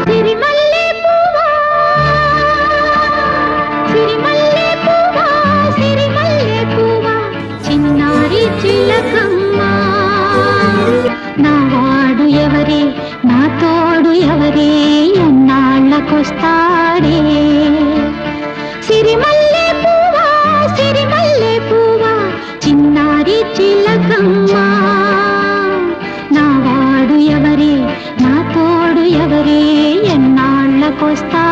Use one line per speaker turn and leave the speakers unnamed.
సిరిమల్లె పువ్వా సిరిమల్లె పువ్వా సిరిమల్లె పువ్వా చిన్నారి చిలకమ్మ నా వాడు ఎవరే నా తోడు ఎవరే ఎన్నాళ్ళకొస్తాడే సిరిమల్లె పువ్వా సిరిమల్లె పువ్వా చిన్నారి చిలకమ్మ నా వాడు ఎవరే నా తోడు ఎవరే ఎన్నాళ్ళకొస్తా